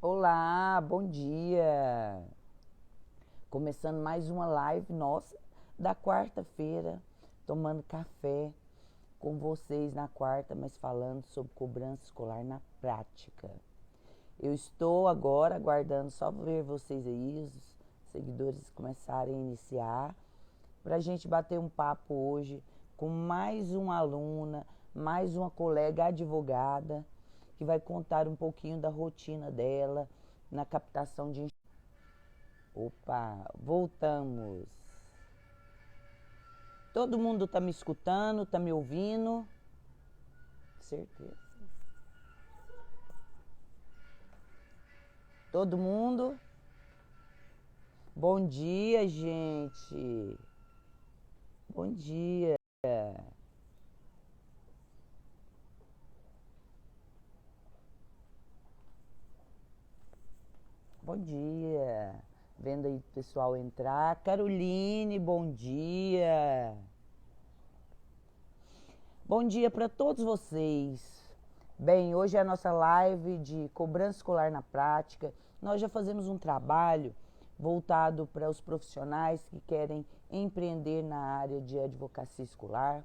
Olá, bom dia. Começando mais uma live nossa da quarta-feira, tomando café com vocês na quarta, mas falando sobre cobrança escolar na prática. Eu estou agora aguardando só ver vocês aí, os seguidores começarem a iniciar, para a gente bater um papo hoje com mais uma aluna, mais uma colega advogada, que vai contar um pouquinho da rotina dela na captação de. Opa, voltamos. Todo mundo tá me escutando, tá me ouvindo? Certeza. Todo mundo? Bom dia, gente. Bom dia. Bom dia. Vendo aí o pessoal entrar. Caroline, bom dia. Bom dia para todos vocês. Bem, hoje é a nossa live de cobrança escolar na prática. Nós já fazemos um trabalho voltado para os profissionais que querem empreender na área de advocacia escolar.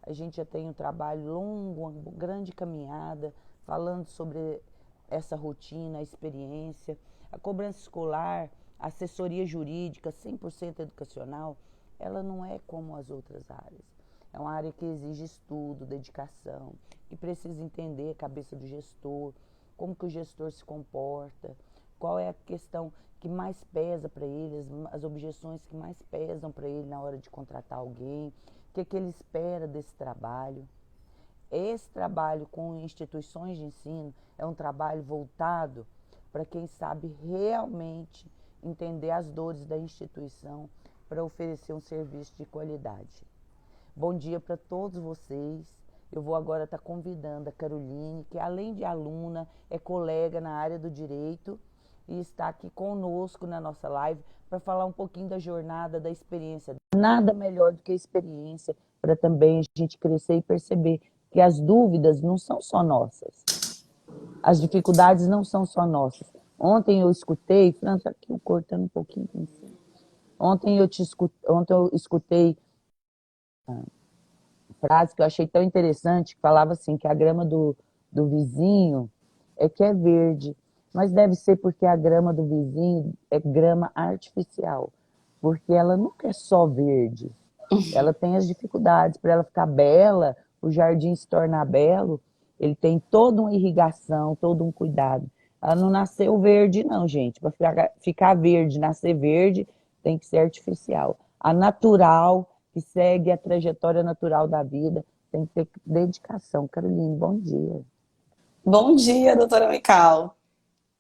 A gente já tem um trabalho longo, uma grande caminhada, falando sobre essa rotina, a experiência. A cobrança escolar, a assessoria jurídica 100% educacional, ela não é como as outras áreas. É uma área que exige estudo, dedicação, que precisa entender a cabeça do gestor, como que o gestor se comporta, qual é a questão que mais pesa para ele, as objeções que mais pesam para ele na hora de contratar alguém, o que ele espera desse trabalho. Esse trabalho com instituições de ensino é um trabalho voltado para quem sabe realmente entender as dores da instituição para oferecer um serviço de qualidade. Bom dia para todos vocês. Eu vou agora estar convidando a Caroline, que além de aluna, é colega na área do direito e está aqui conosco na nossa live para falar um pouquinho da jornada, da experiência. Nada melhor do que a experiência para também a gente crescer e perceber que as dúvidas não são só nossas. As dificuldades não são só nossas. Ontem eu escutei, França, aqui cortando um pouquinho. Ontem eu escutei frase que eu achei tão interessante, que falava assim, que a grama do vizinho é que é verde, mas deve ser porque a grama do vizinho é grama artificial, porque ela nunca é só verde, ela tem as dificuldades para ela ficar bela, o jardim se tornar belo, ele tem toda uma irrigação, todo um cuidado. Ela não nasceu verde não, gente, para ficar verde, nascer verde, tem que ser artificial. A natural, que segue a trajetória natural da vida, tem que ter dedicação. Caroline, bom dia. Bom dia, doutora Mical.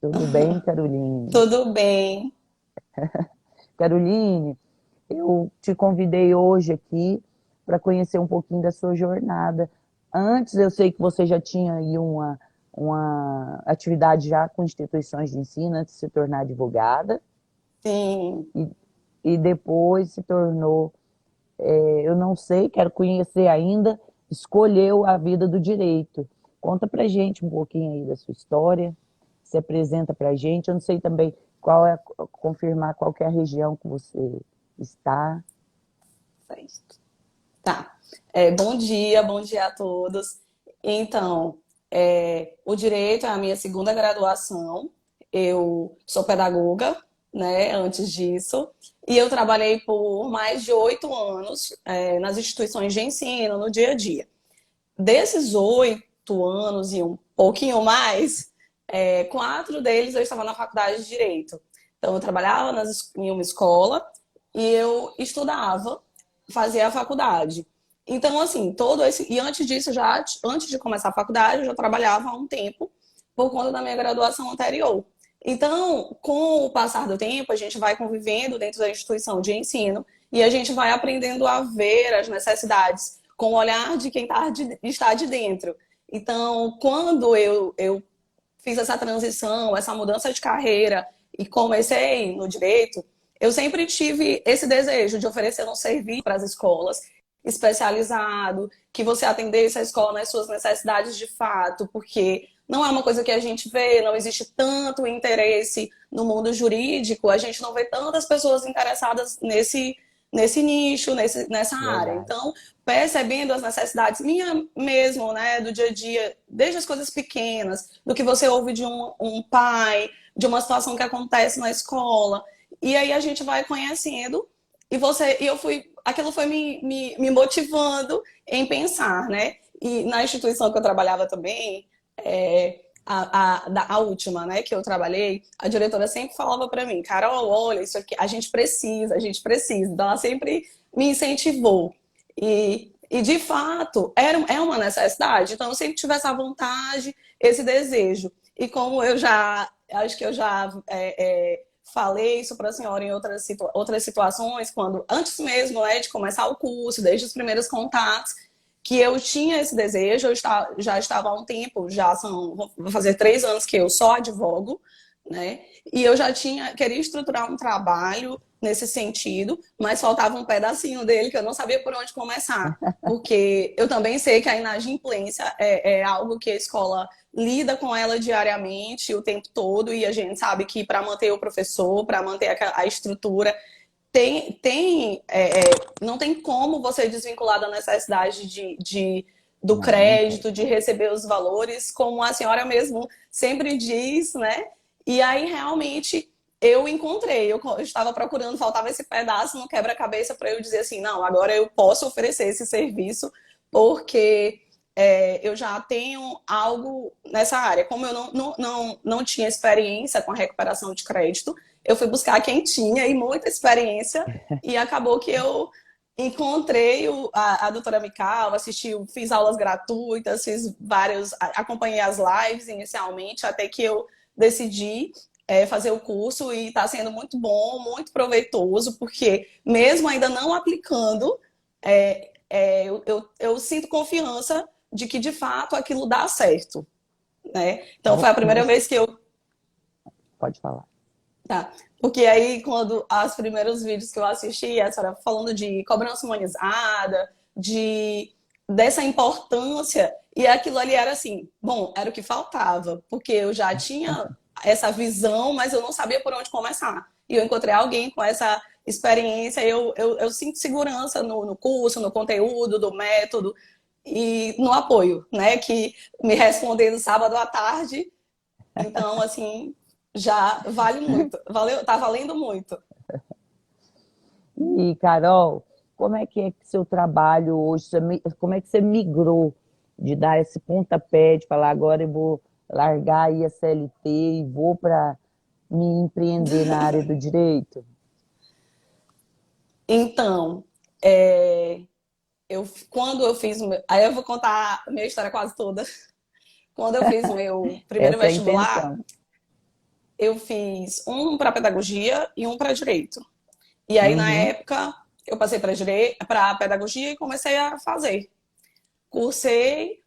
Tudo bem, Caroline? Tudo bem? Caroline, eu te convidei hoje aqui para conhecer um pouquinho da sua jornada. Antes, eu sei que você já tinha aí uma atividade já com instituições de ensino, antes de se tornar advogada, Sim. e, e depois se tornou, eu não sei, quero conhecer ainda, escolheu a vida do direito. Conta pra gente um pouquinho aí da sua história, se apresenta pra gente. Eu não sei também qual é, confirmar qual que é a região que você está. Certo. Tá. Bom dia a todos. Então, o direito é a minha segunda graduação. Eu sou pedagoga, né, antes disso, e eu trabalhei por mais de 8 anos, nas instituições de ensino, no dia a dia. Desses 8 anos e um pouquinho mais, 4 deles eu estava na faculdade de Direito. Então, eu trabalhava em uma escola e eu estudava, fazia a faculdade. Então, assim, todo esse. E antes disso, antes de começar a faculdade, eu já trabalhava há um tempo por conta da minha graduação anterior. Então, com o passar do tempo, a gente vai convivendo dentro da instituição de ensino e a gente vai aprendendo a ver as necessidades com o olhar de quem está de dentro. Então, quando eu fiz essa transição, essa mudança de carreira e comecei no direito, eu sempre tive esse desejo de oferecer um serviço para as escolas especializado, que você atendesse a escola nas suas necessidades de fato, porque não é uma coisa que a gente vê, não existe tanto interesse no mundo jurídico, a gente não vê tantas pessoas interessadas nesse nicho, nessa área. Verdade. Então, percebendo as necessidades minha mesmo, né, do dia a dia, desde as coisas pequenas, do que você ouve de um pai, de uma situação que acontece na escola, e aí a gente vai conhecendo, aquilo foi me motivando em pensar, né? E na instituição que eu trabalhava também, a última, né, que eu trabalhei, a diretora sempre falava para mim, Carol, olha, isso aqui, a gente precisa, a gente precisa. Então, ela sempre me incentivou. E de fato, é uma necessidade. Então, eu sempre tive essa vontade, esse desejo. E como acho que eu já falei isso para a senhora em outras situações, antes mesmo, né, de começar o curso, desde os primeiros contatos, que eu tinha esse desejo, já estava há um tempo, vou fazer 3 anos que eu só advogo, né? E eu já queria estruturar um trabalho nesse sentido, mas faltava um pedacinho dele que eu não sabia por onde começar, porque eu também sei que a inadimplência é algo que a escola lida com ela diariamente, o tempo todo, e a gente sabe que para manter o professor, para manter a estrutura, não tem como você desvincular da necessidade do Não, não crédito, tem. de receber os valores, como a senhora mesmo sempre diz, né? E aí, realmente, eu estava procurando, faltava esse pedaço no quebra-cabeça para eu dizer assim, não, agora eu posso oferecer esse serviço, porque eu já tenho algo nessa área. Como eu não tinha experiência com a recuperação de crédito, eu fui buscar quem tinha e muita experiência, e acabou que eu encontrei a doutora Mical, fiz aulas gratuitas, acompanhei as lives inicialmente, até que eu decidi fazer o curso, e está sendo muito bom, muito proveitoso, porque mesmo ainda não aplicando, eu sinto confiança de que de fato aquilo dá certo, né? Então foi a E primeira você vez que eu. pode falar. Tá. Porque aí, quando os primeiros vídeos que eu assisti, a senhora falando de cobrança humanizada, dessa importância, e aquilo ali era assim, bom, era o que faltava, porque eu já tinha essa visão, mas eu não sabia por onde começar. E eu encontrei alguém com essa experiência, eu sinto segurança no curso, no conteúdo, do método e no apoio, né? Que me respondendo sábado à tarde. Então, assim, já vale muito. Tá valendo muito. E, Carol, como é que seu trabalho hoje? Como é que você migrou de dar esse pontapé, de falar agora eu vou largar aí a CLT e vou para me empreender na área do direito? Então, quando eu fiz o meu. Aí eu vou contar a minha história quase toda. Quando eu fiz o meu primeiro Essa é a vestibular, intenção. eu fiz um para pedagogia e um para direito. E aí, na Uhum. época, eu passei para pedagogia e comecei a fazer. Cursei,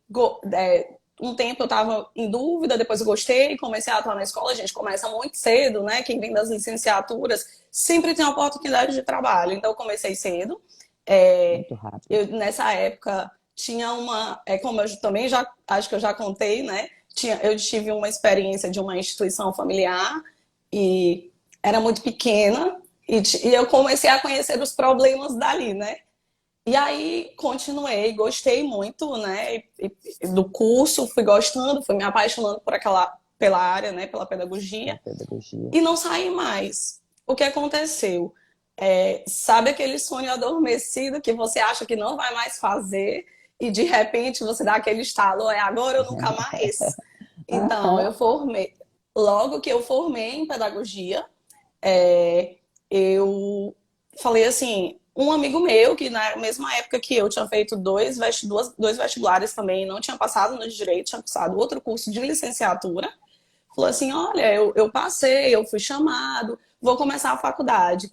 um tempo eu estava em dúvida, depois eu gostei, comecei a atuar na escola. A gente começa muito cedo, né? Quem vem das licenciaturas sempre tem oportunidade de trabalho. Então, eu comecei cedo. Muito rápido. Nessa época, tinha como eu também acho que eu já contei, né? Eu tive uma experiência de uma instituição familiar e era muito pequena, e eu comecei a conhecer os problemas dali, né? E aí continuei, gostei muito, né, do curso, fui gostando, fui me apaixonando pela área, né, pela Na pedagogia, pedagogia. e não saí mais. O que aconteceu? Sabe aquele sonho adormecido que você acha que não vai mais fazer, e de repente você dá aquele estalo, é agora ou nunca mais? Então, Aham. eu formei. Logo que eu formei em pedagogia, eu falei assim, um amigo meu, que na mesma época que eu tinha feito dois vestibulares também, não tinha passado no direito, tinha passado outro curso de licenciatura, falou assim, olha, eu passei, eu fui chamado, vou começar a faculdade.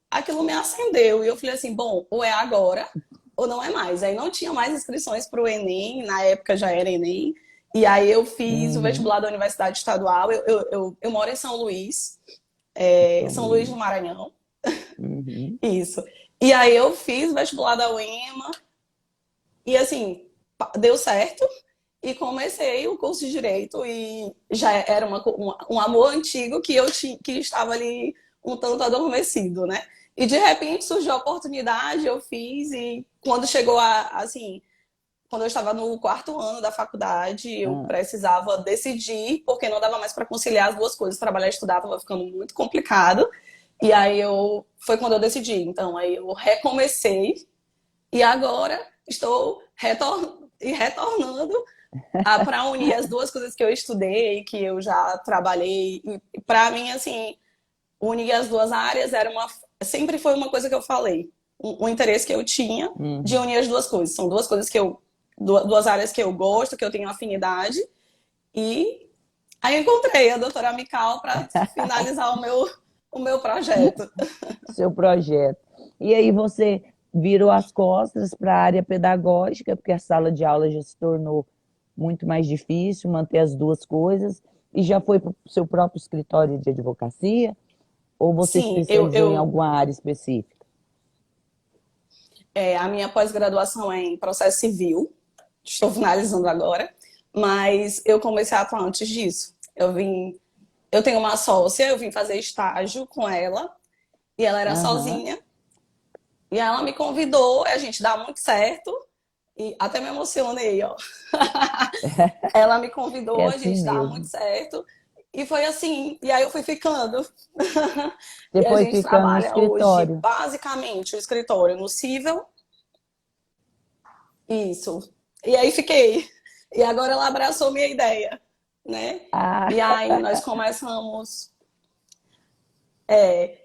Aquilo me acendeu, e eu falei assim, bom, ou é agora, ou não é mais. Aí não tinha mais inscrições para o Enem, na época já era Enem, e aí eu fiz o Uhum. vestibular da Universidade Estadual, eu moro em São Luís, São São Luís do Luís. Maranhão, Uhum. isso. E aí eu fiz o vestibular da UEMA, e assim, deu certo. e comecei o curso de Direito e já era um amor antigo que que estava ali um tanto adormecido, né? E de repente surgiu a oportunidade, eu fiz e quando chegou assim, quando eu estava no quarto ano da faculdade, eu Ah, precisava decidir, porque não dava mais para conciliar as duas coisas, trabalhar e estudar estava ficando muito complicado. E aí foi quando eu decidi. Então aí eu recomecei e agora estou retornando para unir as duas coisas que eu estudei, que eu já trabalhei. E para mim, assim, unir as duas áreas sempre foi uma coisa que eu falei, um interesse que eu tinha de uhum. unir as duas coisas. São duas coisas duas áreas que eu gosto, que eu tenho afinidade. E aí eu encontrei a doutora Mical para finalizar o meu projeto. Seu projeto. E aí você virou as costas para a área pedagógica, porque a sala de aula já se tornou muito mais difícil manter as duas coisas, e já foi para o seu próprio escritório de advocacia, ou você Sim, especializou em alguma área específica? a minha pós-graduação é em processo civil, estou finalizando agora, mas eu comecei a atuar antes disso. Eu tenho uma sócia, eu vim fazer estágio com ela, e ela era Aham. sozinha, e ela me convidou, a gente dá muito certo, e até me emocionei, ó. Ela me É convidou, a assim gente dá muito mesmo. certo, e foi assim, e aí eu fui ficando. Você E a foi gente ficando no trabalha hoje, escritório. basicamente, o escritório no Cível, isso. E aí fiquei. E agora ela abraçou minha ideia, né? Ah, E aí nós começamos.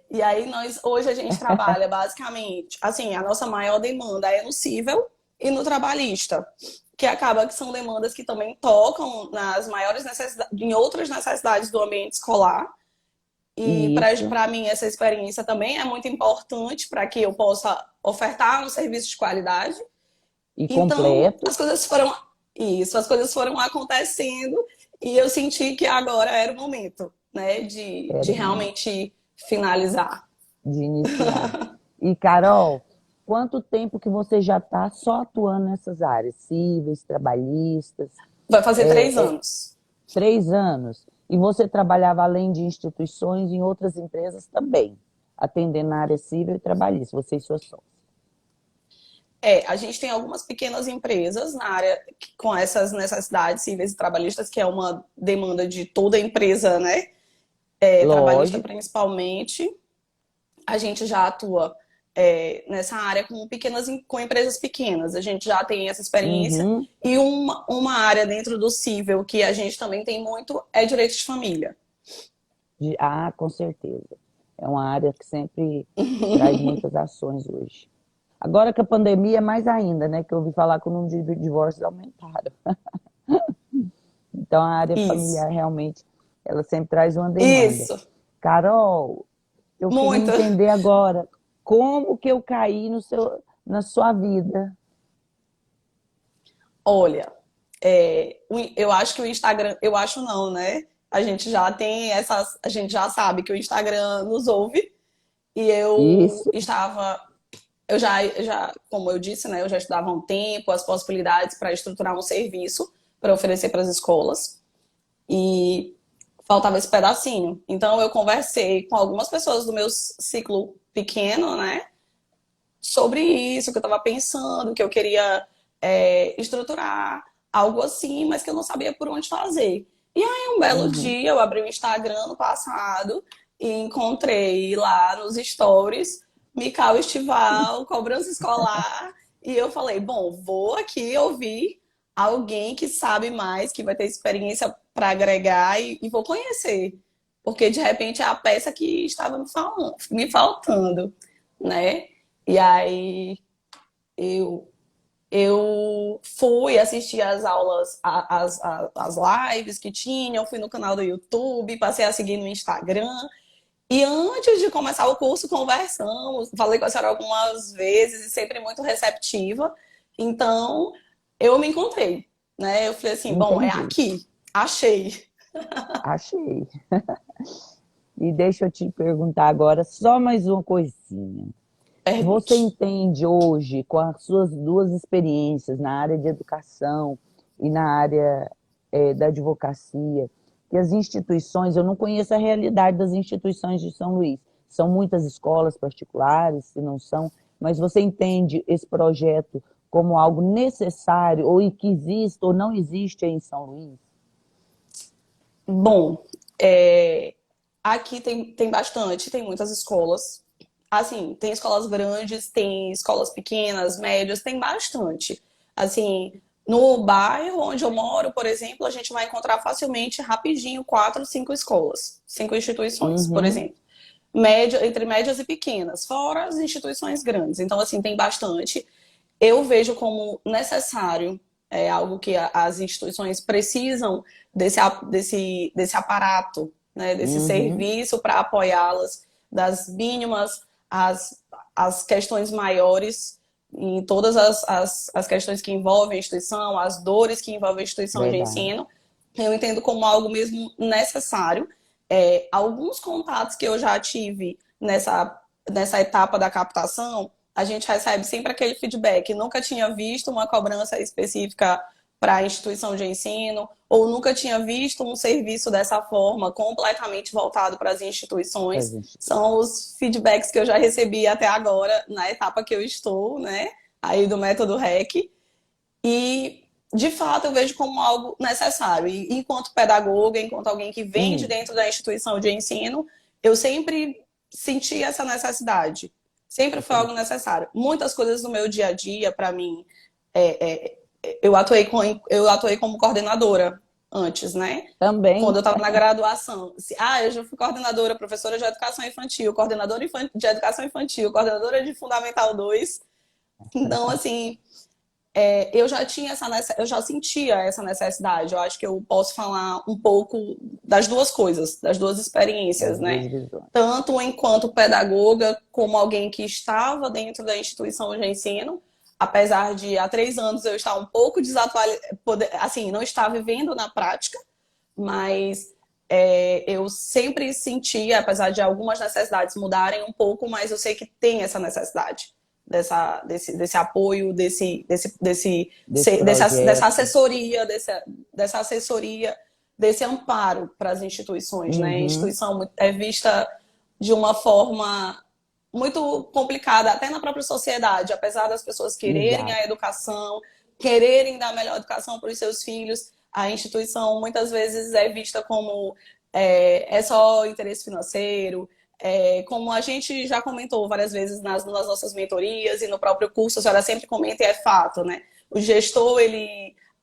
E aí hoje a gente trabalha basicamente, assim, a nossa maior demanda é no cível e no trabalhista, que acaba que são demandas que também tocam nas maiores necessidades, em outras necessidades do ambiente escolar. E isso. para mim essa experiência também é muito importante para que eu possa ofertar um serviço de qualidade. E Então, completo. as coisas foram acontecendo e eu senti que agora era o momento, né, Era de o momento realmente finalizar. de iniciar. E, Carol, quanto tempo que você já está só atuando nessas áreas, cíveis, trabalhistas? Vai fazer três É, é, anos. 3 anos. E você trabalhava além de instituições em outras empresas também, atendendo na área civil e trabalhista, você e sua sócia. A gente tem algumas pequenas empresas na área com essas necessidades cíveis e trabalhistas, que é uma demanda de toda empresa, né? Trabalhista Lógico. principalmente. A gente já atua nessa área com empresas pequenas. A gente já tem essa experiência. Uhum. E uma área dentro do cível que a gente também tem muito é direito de família. Ah, com certeza. É uma área que sempre traz muitas ações hoje. Agora que a pandemia é mais ainda, né? Que eu ouvi falar que o número de divórcios aumentaram. Então a área Isso. familiar realmente, ela sempre traz uma demanda. Isso. Carol, eu queria Muito. entender agora como que eu caí na sua vida. Olha, eu acho que o Instagram, eu acho não, né? A gente já tem essas, a gente já sabe que o Instagram nos ouve e Isso. como eu disse, né? Eu já estudava há um tempo as possibilidades para estruturar um serviço para oferecer para as escolas e faltava esse pedacinho. Então eu conversei com algumas pessoas do meu ciclo pequeno, né? Sobre isso que eu estava pensando, que eu queria estruturar algo assim, mas que eu não sabia por onde fazer. E aí, um belo Uhum. dia, eu abri o Instagram no passado e encontrei lá nos stories Mical Estival, cobrança escolar. E eu falei, bom, vou aqui ouvir alguém que sabe mais, que vai ter experiência para agregar e vou conhecer. Porque de repente é a peça que estava me faltando, né? E aí eu, eu fui assistir as aulas, as lives que tinham, fui no canal do YouTube, passei a seguir no Instagram. E antes de começar o curso, conversamos, falei com a senhora algumas vezes e sempre muito receptiva. Então, eu me encontrei, né? Eu falei assim, bom, é Entendi. aqui, achei. Achei. E deixa eu te perguntar agora só mais uma coisinha. Você Pergunte. entende hoje, com as suas duas experiências na área de educação e na área da advocacia, que as instituições, eu não conheço a realidade das instituições de São Luís. São muitas escolas particulares, se não são, mas você entende esse projeto como algo necessário, ou que existe ou não existe aí em São Luís? Bom, aqui tem bastante, tem muitas escolas. Assim, tem escolas grandes, tem escolas pequenas, médias, tem bastante. Assim, no bairro onde eu moro, por exemplo, a gente vai encontrar facilmente, rapidinho, 4, 5 escolas, 5 instituições, por Uhum, exemplo. Entre médias e pequenas, fora as instituições grandes. Então, assim, tem bastante. Eu vejo como necessário, algo que as instituições precisam desse aparato, né, desse uhum, serviço para apoiá-las, das mínimas às questões maiores, em todas as questões que envolvem a instituição, as dores que envolvem a instituição de verdade. ensino, eu entendo como algo mesmo necessário. Alguns contatos que eu já tive nessa etapa da captação, a gente recebe sempre aquele feedback. Nunca tinha visto uma cobrança específica para a instituição de ensino, ou nunca tinha visto um serviço dessa forma, completamente voltado para as instituições. São os feedbacks que eu já recebi até agora, na etapa que eu estou, né? Aí do método REC. E, de fato, eu vejo como algo necessário. E, enquanto pedagoga, enquanto alguém que vem de Hum, dentro da instituição de ensino, eu sempre senti essa necessidade. Sempre foi algo necessário. Muitas coisas no meu dia a dia, para mim, é, eu atuei como coordenadora antes, né? Quando também, eu estava na graduação. Eu já fui coordenadora, professora de educação infantil, coordenadora de educação infantil, coordenadora de Fundamental 2. Então, assim, eu já sentia essa necessidade. Eu acho que eu posso falar um pouco das duas coisas, das duas experiências, das duas né? visões. Tanto enquanto pedagoga, como alguém que estava dentro da instituição de ensino, apesar de há 3 anos eu estar um pouco desatualizada, assim, não estar vivendo na prática, mas eu sempre senti, apesar de algumas necessidades mudarem um pouco, mas eu sei que tem essa necessidade desse apoio, Desse dessa projeto. assessoria, dessa assessoria, desse amparo para as instituições, né? A Uhum, instituição é vista de uma forma muito complicada, até na própria sociedade, apesar das pessoas quererem a exato. educação, quererem dar a melhor educação para os seus filhos, a instituição muitas vezes é vista como só interesse financeiro. Como a gente já comentou várias vezes nas nossas mentorias e no próprio curso, a senhora sempre comenta e é fato, né? O gestor,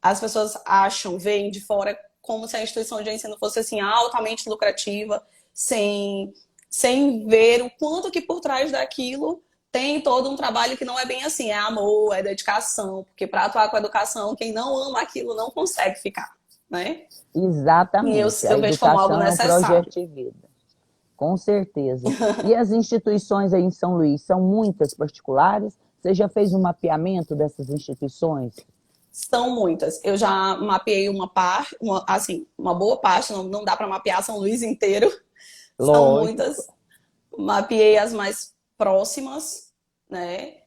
as pessoas acham, veem de fora como se a instituição de ensino fosse assim altamente lucrativa, sem, sem ver o quanto que por trás daquilo tem todo um trabalho que não é bem assim, é amor, é dedicação, porque para atuar com a educação, quem não ama aquilo não consegue ficar, né? E Exatamente. A eu vejo como algo educação é um projeto necessário. de vida, com certeza. E as instituições aí em São Luís são muitas particulares? Você já fez um mapeamento dessas instituições? São muitas. Eu já mapeei uma parte, assim, uma boa parte, não dá para mapear São Luís inteiro. São Lógico. muitas. Mapeei as mais próximas, né?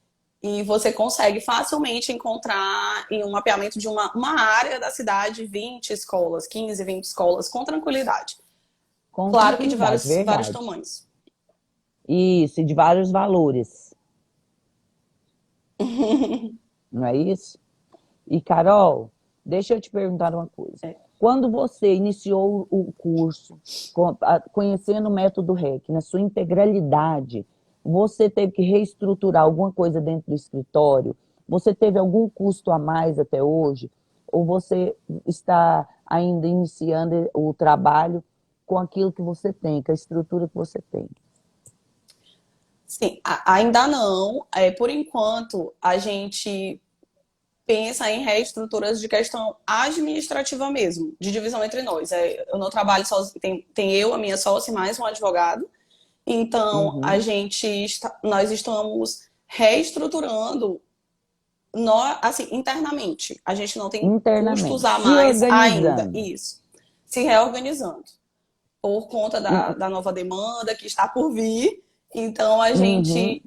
E você consegue facilmente encontrar em um mapeamento de uma área da cidade 20 escolas, 15, 20 escolas, com tranquilidade. Com Claro que de tranquilidade, vários verdade. tamanhos. Isso, e de vários valores, não é isso? E, Carol, deixa eu te perguntar uma coisa. Quando você iniciou o curso, conhecendo o método REC, na sua integralidade, você teve que reestruturar alguma coisa dentro do escritório? Você teve algum custo a mais até hoje? Ou você está ainda iniciando o trabalho com aquilo que você tem, com a estrutura que você tem? Sim, ainda não. Por enquanto, a gente pensa em reestruturas de questão administrativa mesmo, de divisão entre nós. Eu não trabalho sozinho, tem eu, a minha sócia e mais um advogado. Então, Uhum. nós estamos reestruturando assim, internamente. A gente não tem custos Internamente, a se mais ainda. organizando. Isso. Se reorganizando. Por conta E- da nova demanda que está por vir. Então, Uhum,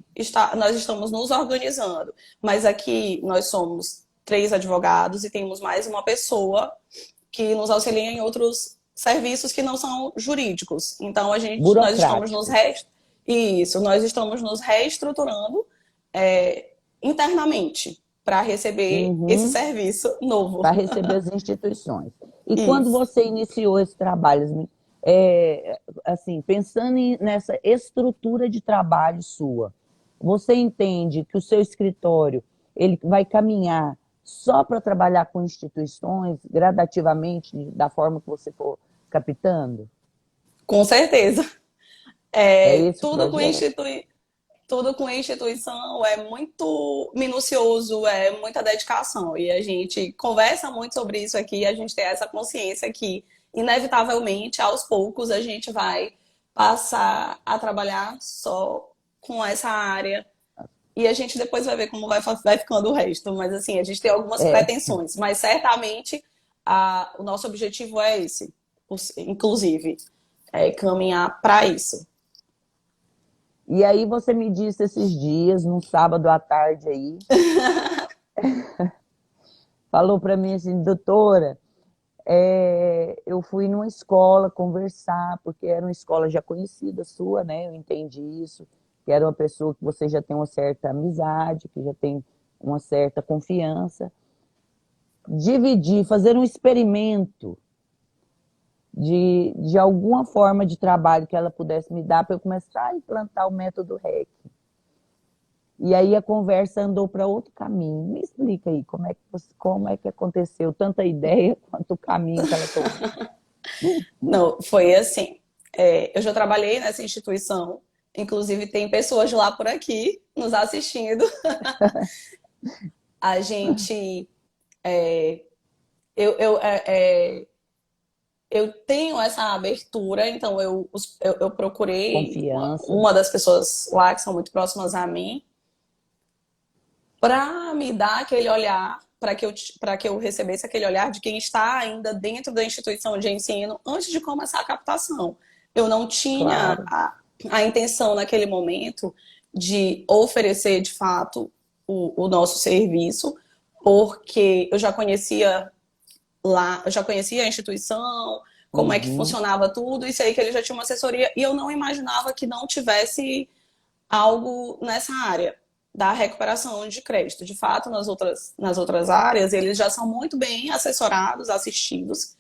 nós estamos nos organizando. Mas aqui nós somos 3 advogados e temos mais uma pessoa que nos auxilia em outros serviços que não são jurídicos. Então, nós estamos Burocráticos. isso, nós estamos nos reestruturando internamente para receber esse Uhum. serviço novo. Para receber as instituições. E quando Isso. você iniciou esse trabalho, assim, pensando nessa estrutura de trabalho sua, você entende que o seu escritório ele vai caminhar só para trabalhar com instituições gradativamente, da forma que você for captando? Com certeza. É É, esse o projeto? tudo com instituição é muito minucioso, é muita dedicação. E a gente conversa muito sobre isso aqui, a gente tem essa consciência que, inevitavelmente, aos poucos, a gente vai passar a trabalhar só com essa área. E a gente depois vai ver como vai ficando o resto. Mas, assim, a gente tem algumas É. pretensões. Mas, certamente, o nosso objetivo é esse, inclusive, é caminhar para isso. E aí você me disse esses dias, num sábado à tarde aí, falou para mim assim, doutora, eu fui numa escola conversar, porque era uma escola já conhecida sua, né? Eu entendi isso, que era uma pessoa que você já tem uma certa amizade, que já tem uma certa confiança. Dividir, fazer um experimento de alguma forma de trabalho que ela pudesse me dar para eu começar a implantar o método REC. E aí a conversa andou para outro caminho. Me explica aí como é que aconteceu tanta ideia quanto o caminho que ela tomou. Não, foi assim. Eu já trabalhei nessa instituição, inclusive tem pessoas lá por aqui nos assistindo. A gente. é, eu, eu, é, é, eu tenho essa abertura, então eu procurei Confiança. uma das pessoas lá que são muito próximas a mim para me dar aquele olhar, para que eu recebesse aquele olhar de quem está ainda dentro da instituição de ensino antes de começar a captação. Eu não tinha Claro. a intenção naquele momento de oferecer de fato o nosso serviço, porque eu já conhecia lá, eu já conhecia a instituição, como é que Uhum. funcionava tudo, e sei que ele já tinha uma assessoria, e eu não imaginava que não tivesse algo nessa área da recuperação de crédito. De fato, nas outras áreas, eles já são muito bem assessorados, assistidos,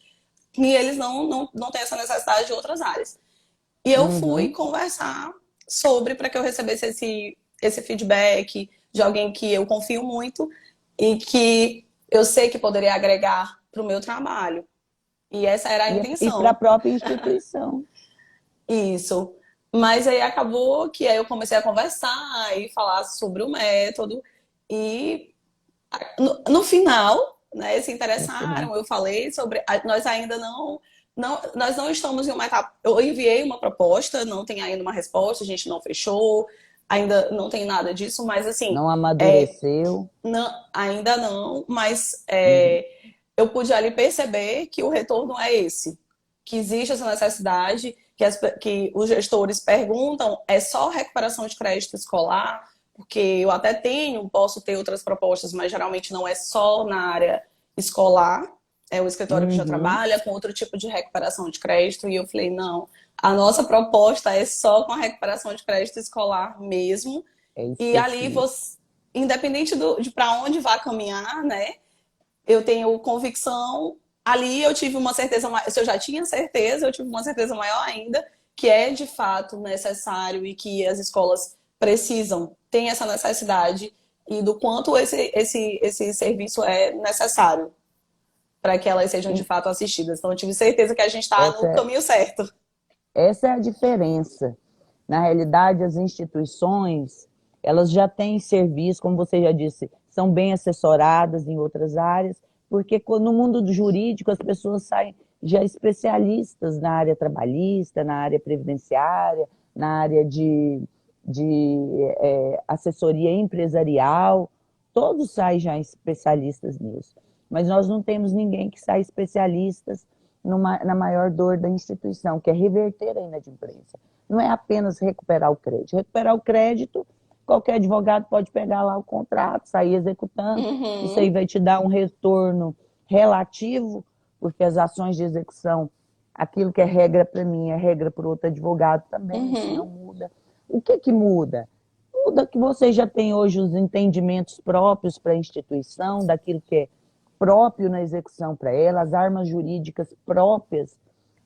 e eles não têm essa necessidade de outras áreas. E eu fui Uhum. conversar sobre para que eu recebesse esse feedback de alguém que eu confio muito e que eu sei que poderia agregar para o meu trabalho. E essa era a E para a intenção. própria instituição. Isso. Mas aí acabou que aí eu comecei a conversar e falar sobre o método. E no final, né, se No final. interessaram, eu falei sobre. Nós ainda nós não estamos em uma etapa. Eu enviei uma proposta, não tem ainda uma resposta, a gente não fechou, ainda não tem nada disso, mas assim, Não é, amadureceu. ainda não, mas Uhum. eu pude ali perceber que o retorno é esse, que existe essa necessidade, que os gestores perguntam, é só recuperação de crédito escolar? Porque eu até posso ter outras propostas, mas geralmente não é só na área escolar. É o escritório que já Uhum. trabalha com outro tipo de recuperação de crédito. E eu falei, não, a nossa proposta é só com a recuperação de crédito escolar mesmo. É E ali específico. você, independente de para onde vai caminhar, né? Eu tenho convicção. Ali eu tive uma certeza, se eu já tinha certeza, eu tive uma certeza maior ainda, que é de fato necessário e que as escolas precisam, têm essa necessidade e do quanto esse serviço é necessário para que elas sejam de E fato assistidas. Então eu tive certeza que a gente está no essa, caminho certo. essa é a diferença. Na realidade, as instituições, elas já têm serviço, como você já disse, são bem assessoradas em outras áreas, porque no mundo do jurídico as pessoas saem já especialistas na área trabalhista, na área previdenciária, na área de assessoria empresarial, todos saem já especialistas nisso. Mas nós não temos ninguém que saia especialistas na maior dor da instituição, que é reverter a inadimplência. Não é apenas recuperar o crédito. Recuperar o crédito qualquer advogado pode pegar lá o contrato, sair executando. Isso aí vai te dar um retorno relativo, porque as ações de execução, aquilo que é regra para mim, é regra para o outro advogado também, isso não muda. O que que muda? Muda que você já tem hoje os entendimentos próprios para a instituição, daquilo que é próprio na execução para ela, as armas jurídicas próprias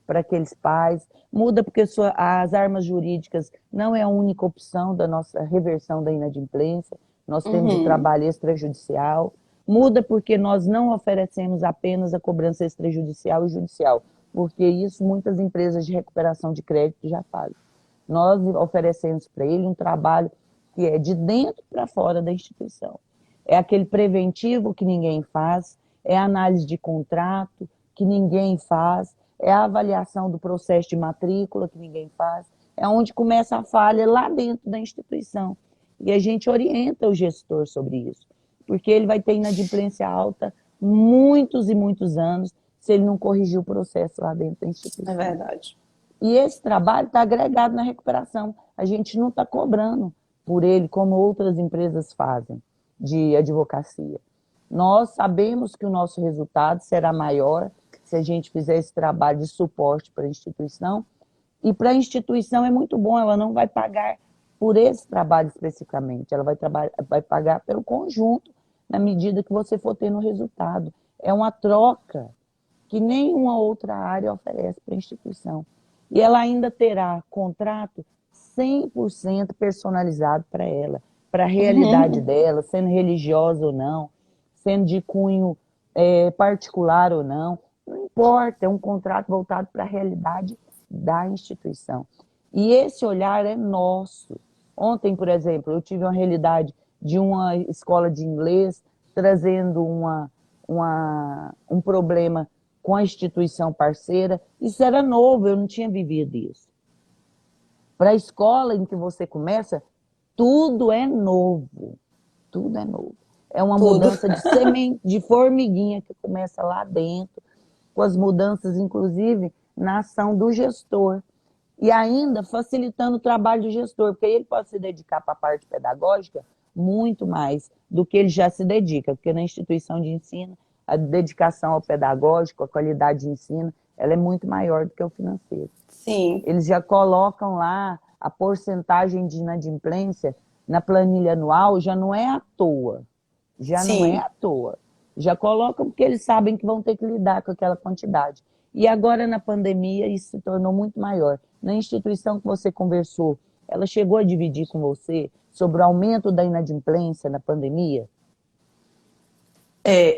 para aqueles pais. Muda porque as armas jurídicas não é a única opção da nossa reversão da inadimplência. Nós temos o trabalho extrajudicial. Muda porque nós não oferecemos apenas a cobrança extrajudicial e judicial, porque isso muitas empresas de recuperação de crédito já fazem. Nós oferecemos para ele um trabalho que é de dentro para fora da instituição. É aquele preventivo que ninguém faz, é a análise de contrato que ninguém faz, é a avaliação do processo de matrícula que ninguém faz, é onde começa a falha lá dentro da instituição. E a gente orienta o gestor sobre isso, porque ele vai ter inadimplência alta muitos e muitos anos se ele não corrigir o processo lá dentro da instituição. É verdade. E esse trabalho está agregado na recuperação. A gente não está cobrando por ele como outras empresas fazem de advocacia. Nós sabemos que o nosso resultado será maior se a gente fizer esse trabalho de suporte para a instituição. E para a instituição é muito bom, ela não vai pagar por esse trabalho especificamente, ela vai pagar pelo conjunto, na medida que você for tendo resultado. É uma troca que nenhuma outra área oferece para a instituição. E ela ainda terá contrato 100% personalizado para ela, para a realidade dela, sendo religiosa ou não, sendo de cunho particular ou não. Não importa, é um contrato voltado para a realidade da instituição. E esse olhar é nosso. Ontem, por exemplo, eu tive uma realidade de uma escola de inglês trazendo um problema com a instituição parceira. Isso era novo, eu não tinha vivido isso. Para a escola em que você começa, tudo é novo. Tudo é novo. É uma mudança de semente, de formiguinha que começa lá dentro, com as mudanças, inclusive, na ação do gestor. E ainda facilitando o trabalho do gestor, porque ele pode se dedicar para a parte pedagógica muito mais do que ele já se dedica, porque na instituição de ensino, a dedicação ao pedagógico, a qualidade de ensino, ela é muito maior do que o financeiro. Sim. Eles já colocam lá a porcentagem de inadimplência na planilha anual, já não é à toa. Já não é à toa. Já colocam porque eles sabem que vão ter que lidar com aquela quantidade. E agora, na pandemia, isso se tornou muito maior. Na instituição que você conversou, ela chegou a dividir com você sobre o aumento da inadimplência na pandemia?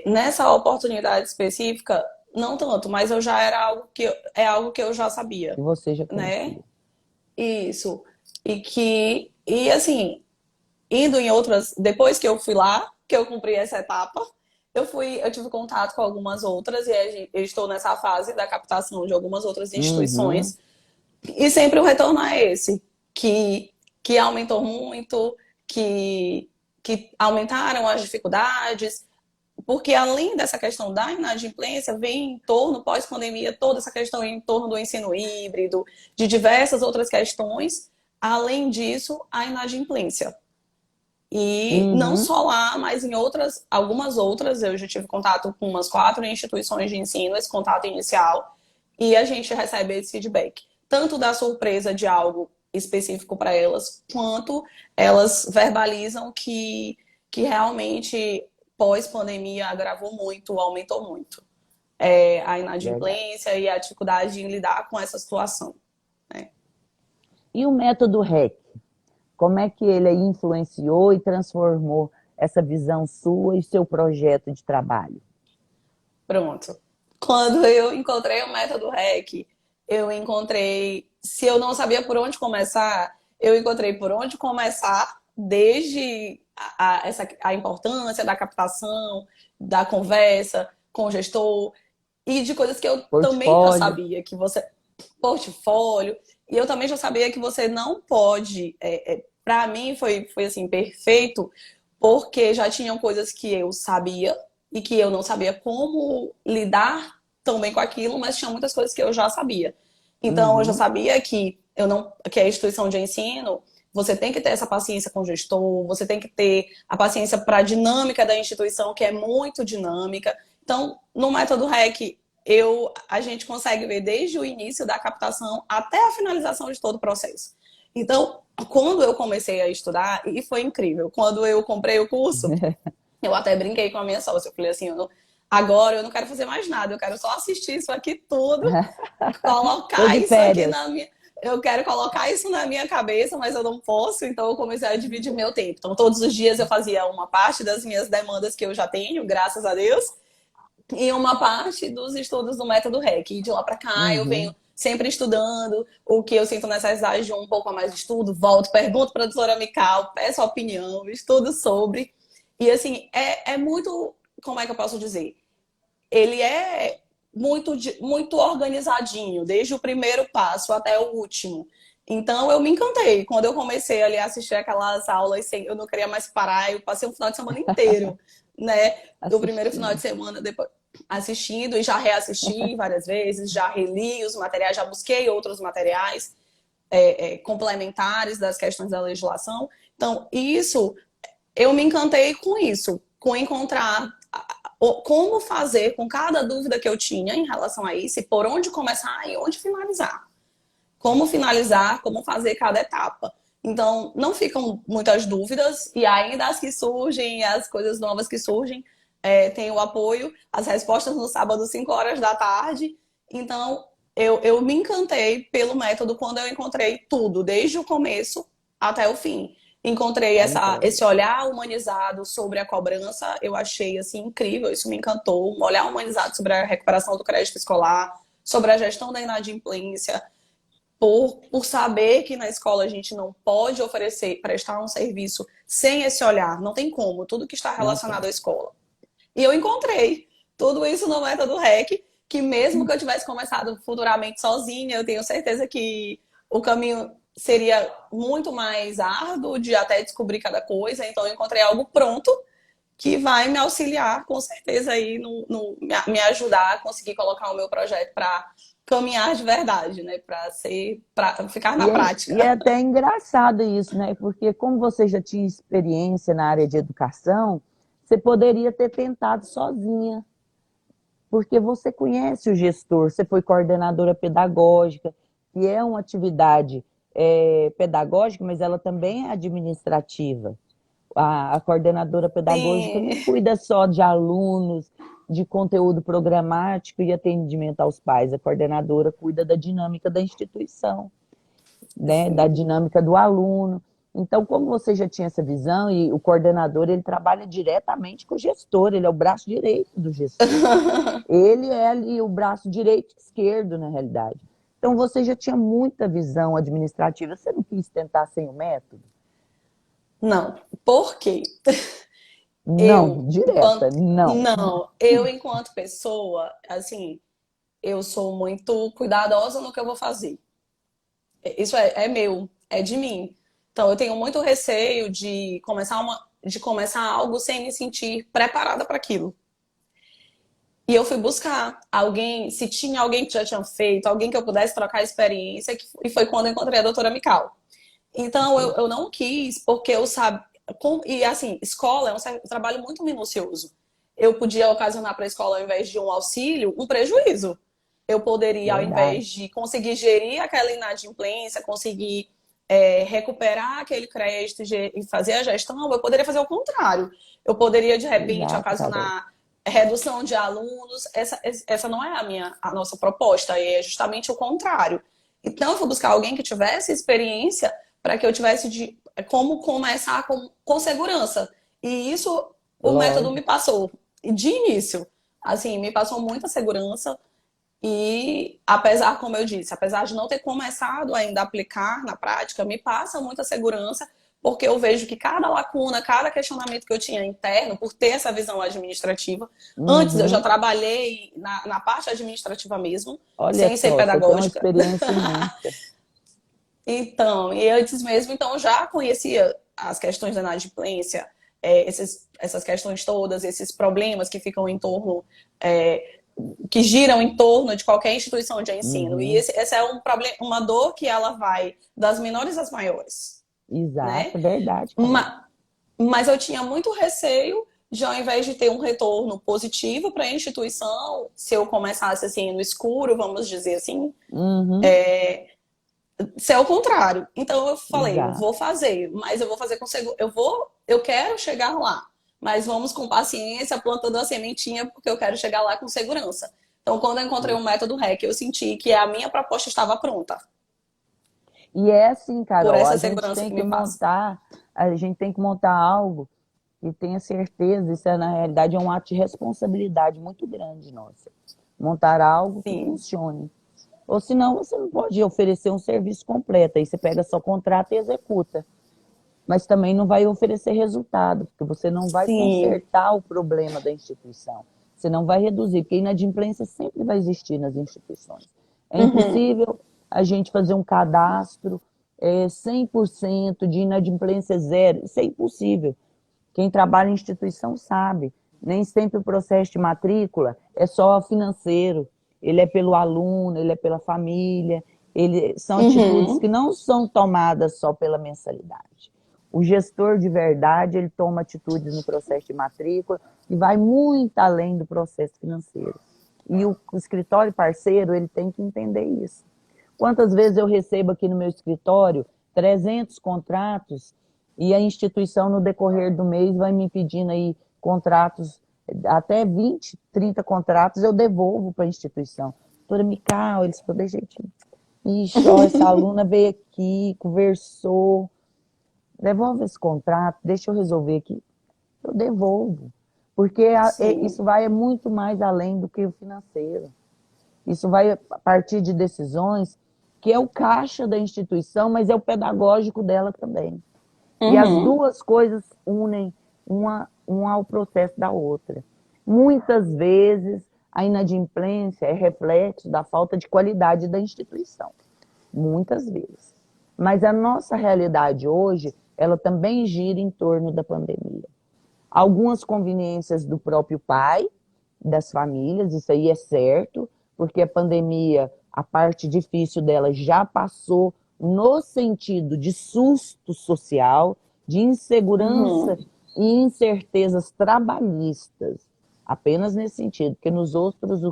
Nessa oportunidade específica, não tanto, mas eu já era algo que eu já sabia. Que você já conhecia. Né? Isso. E assim, indo em outras, depois que eu fui lá, que eu cumpri essa etapa, eu tive contato com algumas outras e eu estou nessa fase da captação de algumas outras instituições. E sempre o retorno é esse, que aumentou muito, que aumentaram as dificuldades, porque além dessa questão da inadimplência, vem em torno, pós-pandemia, toda essa questão em torno do ensino híbrido, de diversas outras questões. Além disso, a inadimplência. E não só lá, mas em algumas outras, eu já tive contato com umas 4 instituições de ensino, esse contato inicial, e a gente recebe esse feedback. Tanto da surpresa de algo específico para elas, quanto elas verbalizam que realmente pós-pandemia agravou muito, aumentou muito a inadimplência e a dificuldade em lidar com essa situação. Né? E o método REC? Como é que ele influenciou e transformou essa visão sua e seu projeto de trabalho? Pronto. Quando eu encontrei o método REC, se eu não sabia por onde começar, eu encontrei por onde começar, desde a importância da captação, da conversa com o gestor, e de coisas que eu também já sabia, que você... Portfólio. E eu também já sabia que você não pode... Para mim foi assim, perfeito, porque já tinham coisas que eu sabia e que eu não sabia como lidar tão bem com aquilo, mas tinha muitas coisas que eu já sabia. Então, eu já sabia que a instituição de ensino você tem que ter essa paciência com o gestor, você tem que ter a paciência para a dinâmica da instituição, que é muito dinâmica. Então, no método REC, a gente consegue ver desde o início da captação até a finalização de todo o processo. Então, quando eu comecei a estudar, e foi incrível, quando eu comprei o curso, eu até brinquei com a minha sócia, eu falei assim, agora eu não quero fazer mais nada, eu quero só assistir isso aqui tudo, Tô colocar de isso aqui férias. na minha... Eu quero colocar isso na minha cabeça, mas eu não posso, então eu comecei a dividir meu tempo. Então, todos os dias eu fazia uma parte das minhas demandas que eu já tenho, graças a Deus, e uma parte dos estudos do método REC. E de lá para cá eu venho Uhum. sempre estudando o que eu sinto necessidade de um pouco a mais de estudo, volto, pergunto para a doutora Mical, peço opinião, estudo sobre. E assim, é muito, como é que eu posso dizer? Ele é muito organizadinho, desde o primeiro passo até o último. Então eu me encantei. Quando eu comecei ali a assistir aquelas aulas, eu não queria mais parar, eu passei um final de semana inteiro, né? Do primeiro final de Assistindo. semana, depois assistindo e já reassisti várias vezes, já reli os materiais, já busquei outros materiais complementares das questões da legislação. Então, eu me encantei com isso, com encontrar como fazer com cada dúvida que eu tinha em relação a isso, e por onde começar e onde finalizar. Como finalizar, como fazer cada etapa. Então, não ficam muitas dúvidas, e ainda as que surgem, as coisas novas que surgem, tem o apoio, as respostas no sábado, 5 horas da tarde. Então, eu me encantei pelo método quando eu encontrei tudo, desde o começo até o fim. Encontrei Concordo. esse olhar humanizado sobre a cobrança, eu achei assim incrível, isso me encantou. Um olhar humanizado sobre a recuperação do crédito escolar, sobre a gestão da inadimplência, por saber que na escola a gente não pode prestar um serviço sem esse olhar, não tem como, tudo que está Não tem. relacionado à escola. E eu encontrei tudo isso no método REC, que mesmo que eu tivesse começado futuramente sozinha, eu tenho certeza que o caminho seria muito mais árduo de até descobrir cada coisa. Então eu encontrei algo pronto que vai me auxiliar, com certeza, aí me ajudar a conseguir colocar o meu projeto para caminhar de verdade, né? Para ficar na E é prática. até engraçado isso, né? Porque como você já tinha experiência na área de educação, você poderia ter tentado sozinha, porque você conhece o gestor, você foi coordenadora pedagógica, que é uma atividade pedagógica, mas ela também é administrativa. A coordenadora pedagógica não Sim, cuida só de alunos, de conteúdo programático e atendimento aos pais. A coordenadora cuida da dinâmica da instituição, né, da sim. dinâmica do aluno. Então, como você já tinha essa visão, e o coordenador ele trabalha diretamente com o gestor, ele é o braço direito do gestor. Ele é ali o braço direito e esquerdo, na realidade. Então, você já tinha muita visão administrativa. Você não quis tentar sem o método? Não. Por quê? Não, direta, Enquanto, não. não, eu enquanto pessoa, assim, eu sou muito cuidadosa no que eu vou fazer. Isso é meu, é de mim. Então eu tenho muito receio de começar algo sem me sentir preparada para aquilo. E eu fui buscar alguém, se tinha alguém que já tinha feito, alguém que eu pudesse trocar experiência, e foi quando eu encontrei a doutora Mical. Então eu não quis, porque eu sabia. E assim, escola é um trabalho muito minucioso. Eu podia ocasionar para a escola, ao invés de um auxílio, um prejuízo. Eu poderia, ao Verdade, invés de conseguir gerir aquela inadimplência, conseguir recuperar aquele crédito e fazer a gestão, eu poderia fazer o contrário. Eu poderia, de repente, exato, Carol. ocasionar redução de alunos. Essa não é a nossa proposta, é justamente o contrário. Então, eu fui buscar alguém que tivesse experiência para que eu tivesse como começar com segurança. E isso o método me Lógico. passou de início. Assim, me passou muita segurança e apesar, como eu disse, apesar de não ter começado ainda a aplicar na prática, me passa muita segurança porque eu vejo que cada lacuna, cada questionamento que eu tinha interno, por ter essa visão administrativa, antes eu já Uhum. trabalhei na parte administrativa mesmo, Olha sem ser só, você tem uma pedagógica. experiência imensa. Então, e antes mesmo, então, já conhecia as questões da inadimplência, essas questões todas, esses problemas que ficam em torno, que giram em torno de qualquer instituição de ensino. E Uhum. essa é um problema, uma dor que ela vai das menores às maiores. Exato, né? é verdade, Carol. Ma- Mas eu tinha muito receio de, ao invés de ter um retorno positivo para a instituição, se eu começasse assim no escuro, vamos dizer assim, Uhum, ser o contrário. Então eu falei, eu exato. vou fazer, mas eu vou fazer com segurança. Eu quero chegar lá, mas vamos com paciência, plantando a sementinha, porque eu quero chegar lá com segurança. Então, quando eu encontrei o método REC, eu senti que a minha proposta estava pronta, E é assim, por Carol, essa segurança que me passa. a gente tem que montar algo e tenha certeza, isso é, na realidade é um ato de responsabilidade muito grande nossa. Montar algo que Sim. funcione. Ou senão você não pode oferecer um serviço completo, aí você pega só contrato e executa. Mas também não vai oferecer resultado, porque você não vai Sim. consertar o problema da instituição. Você não vai reduzir, porque a inadimplência sempre vai existir nas instituições. É Uhum. impossível a gente fazer um cadastro 100% de inadimplência zero. Isso é impossível. Quem trabalha em instituição sabe. Nem sempre o processo de matrícula é só financeiro. Ele é pelo aluno, ele é pela família. São atitudes Uhum. que não são tomadas só pela mensalidade. O gestor de verdade, ele toma atitudes no processo de matrícula e vai muito além do processo financeiro. E o escritório parceiro, ele tem que entender isso. Quantas vezes eu recebo aqui no meu escritório 300 contratos e a instituição, no decorrer do mês, vai me pedindo aí contratos, até 20, 30 contratos, eu devolvo para a instituição. Doutora Mical, eles falaram, jeitinho. Ixi, ó, essa aluna veio aqui, conversou, devolve esse contrato, deixa eu resolver aqui. Eu devolvo. Porque Sim. isso vai muito mais além do que o financeiro. Isso vai partir de decisões que é o caixa da instituição, mas é o pedagógico dela também. E as Uhum. duas coisas unem uma ao processo da outra. Muitas vezes, a inadimplência é reflexo da falta de qualidade da instituição. Muitas vezes. Mas a nossa realidade hoje, ela também gira em torno da pandemia. Algumas conveniências do próprio pai, das famílias, isso aí é certo, porque a pandemia, a parte difícil dela já passou no sentido de susto social, de insegurança Uhum. e incertezas trabalhistas, apenas nesse sentido, porque nos outros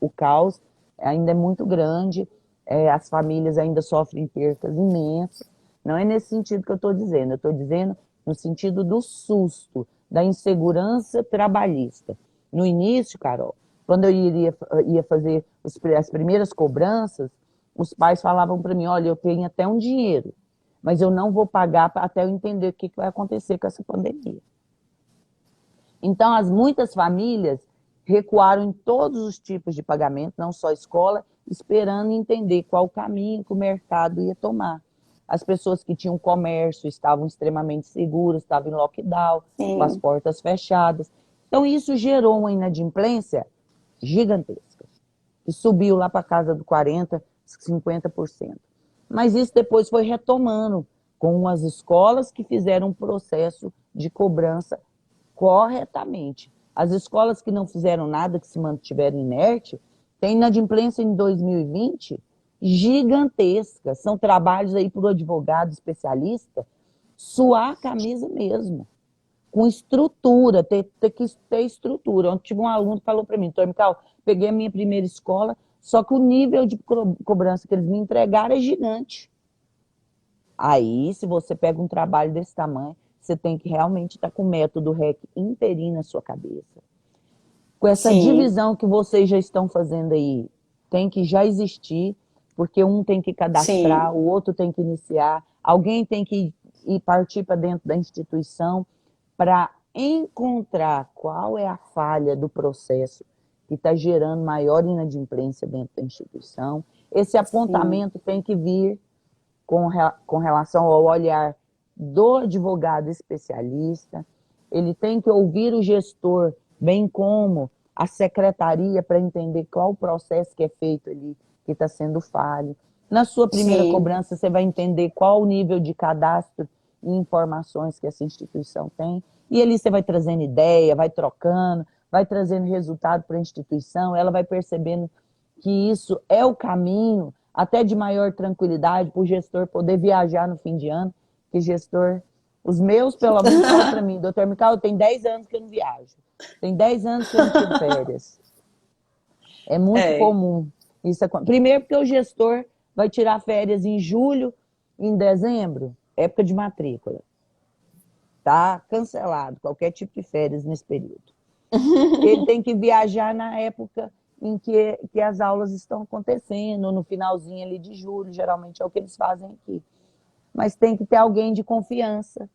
o caos ainda é muito grande, as famílias ainda sofrem percas imensas. Não é nesse sentido que eu estou dizendo no sentido do susto, da insegurança trabalhista. No início, Carol, quando eu ia fazer as primeiras cobranças, os pais falavam para mim: olha, eu tenho até um dinheiro, mas eu não vou pagar até eu entender o que vai acontecer com essa pandemia. Então, muitas famílias recuaram em todos os tipos de pagamento, não só escola, esperando entender qual o caminho que o mercado ia tomar. As pessoas que tinham comércio estavam extremamente seguras, estavam em lockdown, com as Sim. portas fechadas. Então, isso gerou uma inadimplência gigantesca, que subiu lá para casa do 40%, 50%. Mas isso depois foi retomando com as escolas que fizeram um processo de cobrança corretamente. As escolas que não fizeram nada, que se mantiveram inerte, têm inadimplência em 2020 gigantesca. São trabalhos aí para o advogado especialista suar a camisa mesmo, com estrutura, ter que ter estrutura. Ontem tive um aluno que falou para mim: Mical, peguei a minha primeira escola, só que o nível de cobrança que eles me entregaram é gigante. Aí, se você pega um trabalho desse tamanho, você tem que realmente estar com o método REC inteirinho na sua cabeça. Com essa Sim. divisão que vocês já estão fazendo aí, tem que já existir, porque um tem que cadastrar, Sim. o outro tem que iniciar, alguém tem que ir partir para dentro da instituição para encontrar qual é a falha do processo que está gerando maior inadimplência dentro da instituição. Esse Sim. apontamento tem que vir com relação ao olhar do advogado especialista, ele tem que ouvir o gestor, bem como a secretaria, para entender qual o processo que é feito ali, que está sendo falho. Na sua primeira Sim. cobrança, você vai entender qual o nível de cadastro e informações que essa instituição tem, e ali você vai trazendo ideia, vai trocando, vai trazendo resultado para a instituição, ela vai percebendo que isso é o caminho até de maior tranquilidade para o gestor poder viajar no fim de ano, que gestor, os meus, pelo menos, falam para mim, doutor Mical, tem 10 anos que eu não viajo. Tem 10 anos que eu não tiro férias. É muito É, comum isso. Primeiro porque o gestor vai tirar férias em julho, em dezembro, época de matrícula. Tá cancelado qualquer tipo de férias nesse período. Ele tem que viajar na época em que as aulas estão acontecendo, no finalzinho ali de julho, geralmente é o que eles fazem aqui. Mas tem que ter alguém de confiança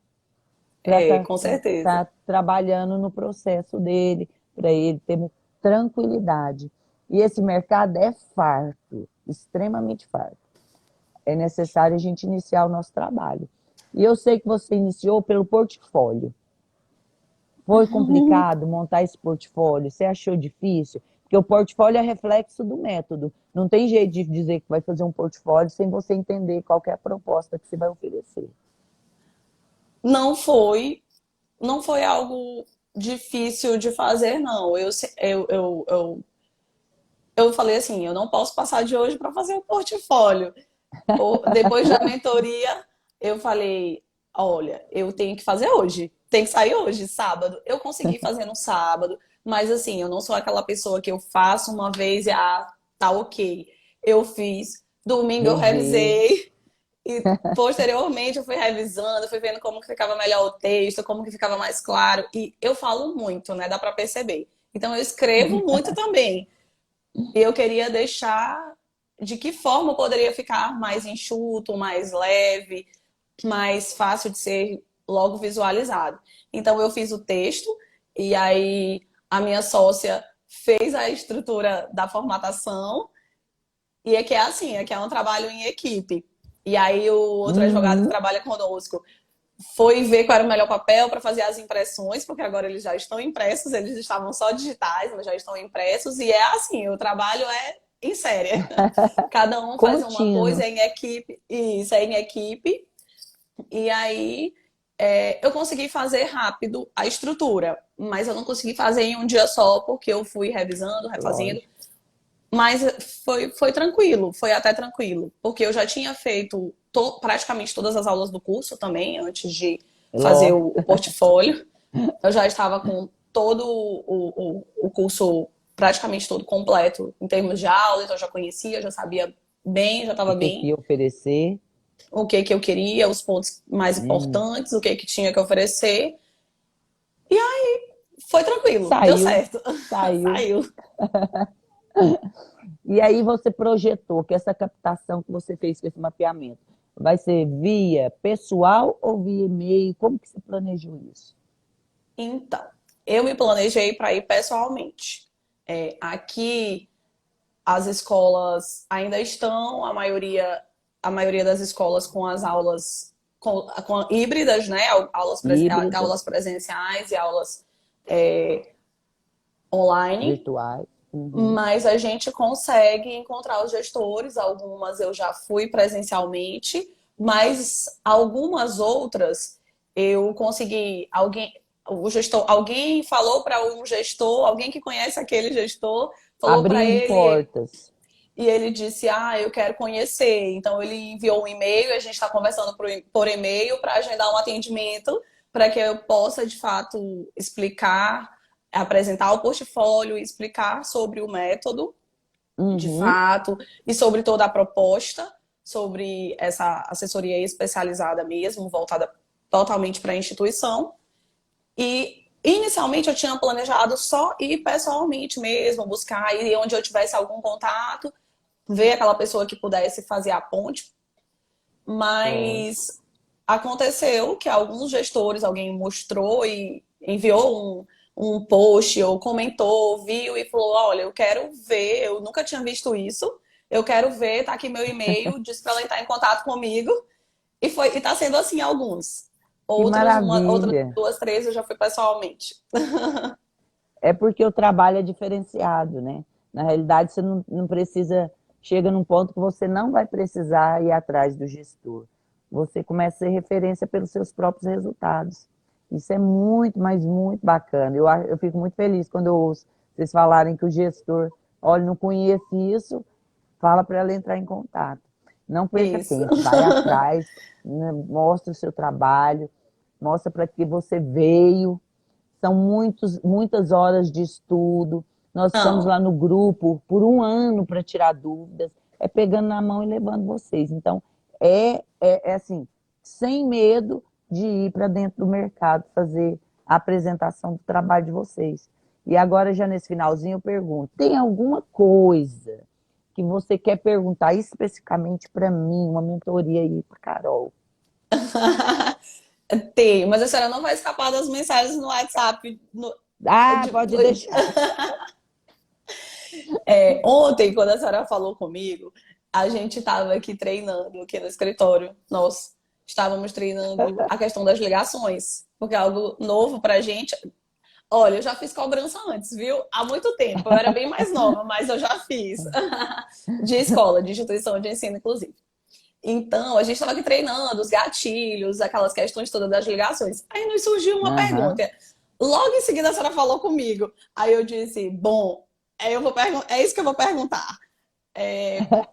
para estar com certeza. trabalhando no processo dele, para ele ter tranquilidade. E esse mercado é farto, extremamente farto. É necessário a gente iniciar o nosso trabalho. E eu sei que você iniciou pelo portfólio. Foi complicado montar esse portfólio? Você achou difícil? Porque o portfólio é reflexo do método. Não tem jeito de dizer que vai fazer um portfólio sem você entender qual é a proposta que você vai oferecer. Não foi, não foi algo difícil de fazer, não. Eu falei assim, eu não posso passar de hoje para fazer o portfólio. Depois da mentoria, eu falei, olha, eu tenho que fazer hoje. Tem que sair hoje, sábado. Eu consegui fazer no sábado, mas assim, eu não sou aquela pessoa que eu faço uma vez e tá ok. Eu fiz, domingo eu Rever. revisei e posteriormente eu fui revisando, fui vendo como que ficava melhor o texto, como que ficava mais claro. E eu falo muito, né? Dá para perceber. Então eu escrevo muito também. E eu queria deixar de que forma poderia ficar mais enxuto, mais leve, mais fácil de ser logo visualizado. Então eu fiz o texto e aí a minha sócia fez a estrutura da formatação e é que é assim, é que é um trabalho em equipe. E aí o outro advogado que Uhum. trabalha conosco foi ver qual era o melhor papel para fazer as impressões, porque agora eles já estão impressos, eles estavam só digitais, mas já estão impressos, e é assim, o trabalho é em série. Cada um faz uma Contínuo. coisa em equipe, e isso é em equipe, e aí eu consegui fazer rápido a estrutura, mas eu não consegui fazer em um dia só, porque eu fui revisando, refazendo, Lógico. mas foi tranquilo, foi até tranquilo, porque eu já tinha feito praticamente todas as aulas do curso também, antes de fazer Ló. o portfólio. Eu já estava com todo o curso praticamente todo completo em termos de aula, então eu já conhecia, já sabia bem, já O estava que que bem ia oferecer? o que que eu queria, os pontos mais Hum. importantes, o que que tinha que oferecer. Foi tranquilo, deu Saiu. certo. Saiu. Saiu. E aí você projetou que essa captação que você fez com esse mapeamento vai ser via pessoal ou via e-mail? Como que você planejou isso? Então, eu me planejei para ir pessoalmente. Aqui as escolas ainda estão, a maioria das escolas com as aulas com híbridas, né? Híbridas, Aulas presenciais e aulas é, online. virtuais. Uhum. Mas a gente consegue encontrar os gestores. Algumas eu já fui presencialmente, mas algumas outras eu consegui. Alguém falou para um gestor, alguém que conhece aquele gestor, falou para Abrindo ele portas. e ele disse: Ah, eu quero conhecer. Então ele enviou um e-mail, a gente está conversando por e-mail para agendar um atendimento para que eu possa de fato explicar, apresentar o portfólio, explicar sobre o método de Uhum. fato e sobre toda a proposta, sobre essa assessoria especializada mesmo, voltada totalmente para a instituição. E inicialmente eu tinha planejado só ir pessoalmente mesmo, buscar ir onde eu tivesse algum contato, ver aquela pessoa que pudesse fazer a ponte, Lógico. mas aconteceu que alguns gestores, alguém mostrou e enviou um post ou comentou, viu e falou: Olha, eu quero ver, eu nunca tinha visto isso, eu quero ver, tá aqui meu e-mail, disse para ela entrar em contato comigo, e tá sendo assim alguns. Que Outras maravilha. duas, três eu já fui pessoalmente. É porque o trabalho é diferenciado, né? Na realidade, você não precisa. Chega num ponto que você não vai precisar ir atrás do gestor. Você começa a ser referência pelos seus próprios resultados. Isso é muito, mas muito bacana. Eu fico muito feliz quando eu ouço vocês falarem que o gestor, olha, não conhece isso, fala para ela entrar em contato. Não perca Isso. tempo, vai atrás, né, mostra o seu trabalho, mostra para que você veio. São muitas horas de estudo. Nós ficamos Não. lá no grupo por um ano para tirar dúvidas. É pegando na mão e levando vocês. Então, é assim, sem medo de ir para dentro do mercado fazer a apresentação do trabalho de vocês. E agora, já nesse finalzinho, eu pergunto: tem alguma coisa que você quer perguntar especificamente para mim, uma mentoria aí para Carol? Tenho, mas a senhora não vai escapar das mensagens no WhatsApp. Ah, pode deixar. Ontem, quando a senhora falou comigo, a gente estava aqui treinando, aqui no escritório. Nós estávamos treinando a questão das ligações, porque é algo novo pra gente. Olha, eu já fiz cobrança antes, viu? Há muito tempo. Eu era bem mais nova, mas eu já fiz. De escola, de instituição de ensino, inclusive. Então, a gente estava aqui treinando os gatilhos, aquelas questões todas das ligações. Aí nos surgiu uma Aham. pergunta. Logo em seguida, a senhora falou comigo. Aí eu disse: bom, é isso que eu vou perguntar.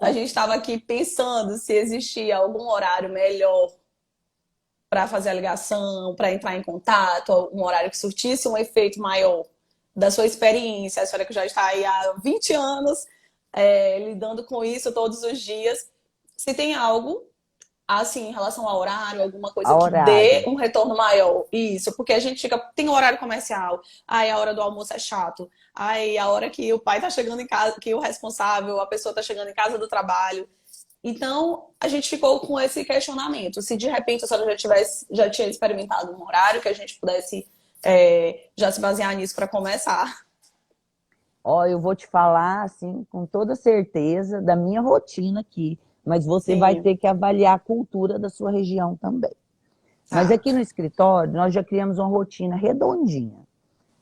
A gente estava aqui pensando se existia algum horário melhor para fazer a ligação, para entrar em contato, um horário que surtisse um efeito maior da sua experiência. A senhora que já está aí há 20 anos lidando com isso todos os dias. Se tem algo assim, em relação ao horário, alguma A coisa que dê horário. um retorno maior. Isso, porque a gente fica, tem horário comercial, aí a hora do almoço é chato, aí a hora que o pai tá chegando em casa, que o responsável, a pessoa tá chegando em casa do trabalho. Então, a gente ficou com esse questionamento. Se de repente a senhora já tinha experimentado um horário que a gente pudesse já se basear nisso para começar. Ó, eu vou te falar, assim, com toda certeza, da minha rotina aqui, mas você vai Sim, ter que avaliar a cultura da sua região também. Mas tá. aqui no escritório, nós já criamos uma rotina redondinha.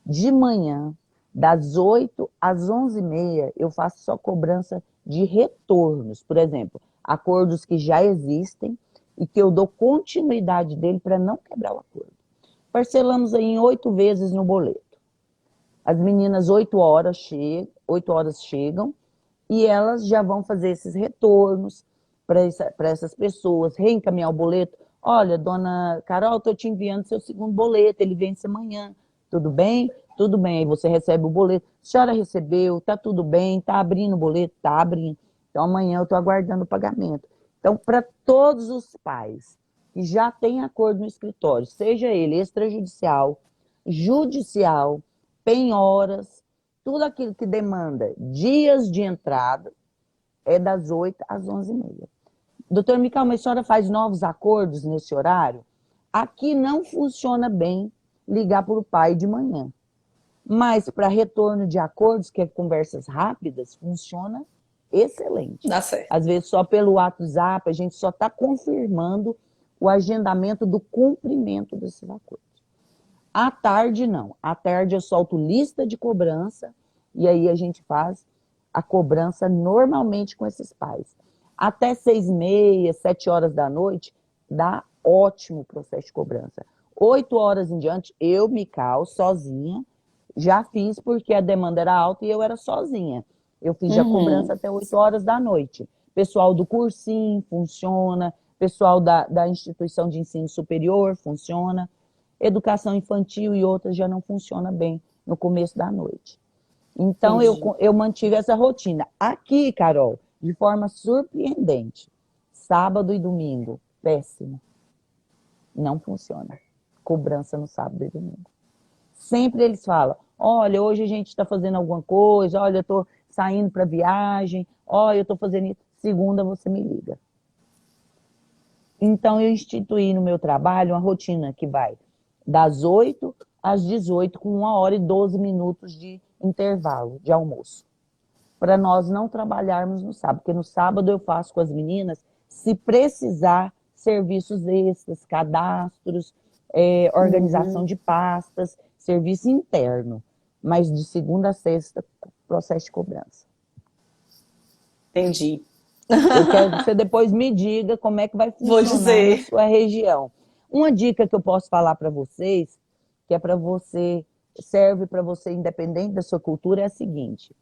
De manhã, das 8 às 11h30, eu faço só cobrança de retornos. Por exemplo, acordos que já existem e que eu dou continuidade dele para não quebrar o acordo. Parcelamos aí em 8 vezes no boleto. As meninas 8 horas chegam e elas já vão fazer esses retornos para essas pessoas, reencaminhar o boleto. Olha, dona Carol, estou te enviando seu segundo boleto, ele vence amanhã. Tudo bem? Tudo bem. Aí você recebe o boleto. A senhora recebeu, tá tudo bem, tá abrindo o boleto? Tá abrindo. Então amanhã eu estou aguardando o pagamento. Então, para todos os pais que já têm acordo no escritório, seja ele extrajudicial, judicial, penhoras, tudo aquilo que demanda dias de entrada é das 8 às 11h30. Doutor Mical, mas a senhora faz novos acordos nesse horário? Aqui não funciona bem ligar para o pai de manhã. Mas para retorno de acordos, que é conversas rápidas, funciona excelente. Dá certo. Às vezes só pelo WhatsApp, a gente só está confirmando o agendamento do cumprimento desses acordos. À tarde, não. À tarde eu solto lista de cobrança e aí a gente faz a cobrança normalmente com esses pais. Até 6h30, 7 horas da noite, dá ótimo processo de cobrança. 8 horas em diante, eu me calo sozinha. Já fiz porque a demanda era alta e eu era sozinha. Eu fiz já cobrança Uhum. até 8 horas da noite. Pessoal do cursinho funciona, pessoal da instituição de ensino superior funciona. Educação infantil e outras já não funciona bem no começo da noite. Então, Entendi. eu mantive essa rotina. Aqui, Carol, de forma surpreendente, sábado e domingo, péssimo. Não funciona. Cobrança no sábado e domingo. Sempre eles falam: olha, hoje a gente está fazendo alguma coisa, olha, eu estou saindo para viagem, olha, eu estou fazendo isso. Segunda você me liga. Então, eu instituí no meu trabalho uma rotina que vai das 8 às 18, com 1h12 de intervalo de almoço. Para nós não trabalharmos no sábado, porque no sábado eu faço com as meninas, se precisar, serviços extras, cadastros, organização Uhum. de pastas, serviço interno. Mas de segunda a sexta, processo de cobrança. Entendi. Eu quero que você depois me diga como é que vai Vou funcionar na dizer. sua região. Uma dica que eu posso falar para vocês, que é para você, serve para você independente da sua cultura, é a seguinte: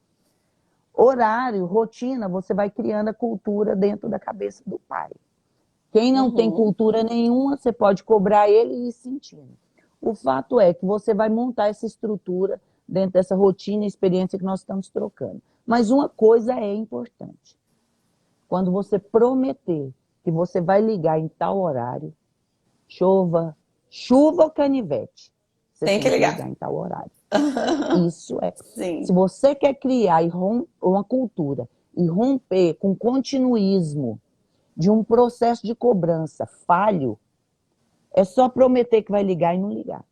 Horário, rotina, você vai criando a cultura dentro da cabeça do pai. Quem não tem Uhum. cultura nenhuma, você pode cobrar ele e ir sentindo. O fato é que você vai montar essa estrutura dentro dessa rotina e experiência que nós estamos trocando. Mas uma coisa é importante. Quando você prometer que você vai ligar em tal horário, chuva ou canivete, você Tem tem que que ligar. ligar em tal horário. Isso é. Se Sim, você quer criar uma cultura e romper com continuismo de um processo de cobrança falho, é só prometer que vai ligar e não ligar.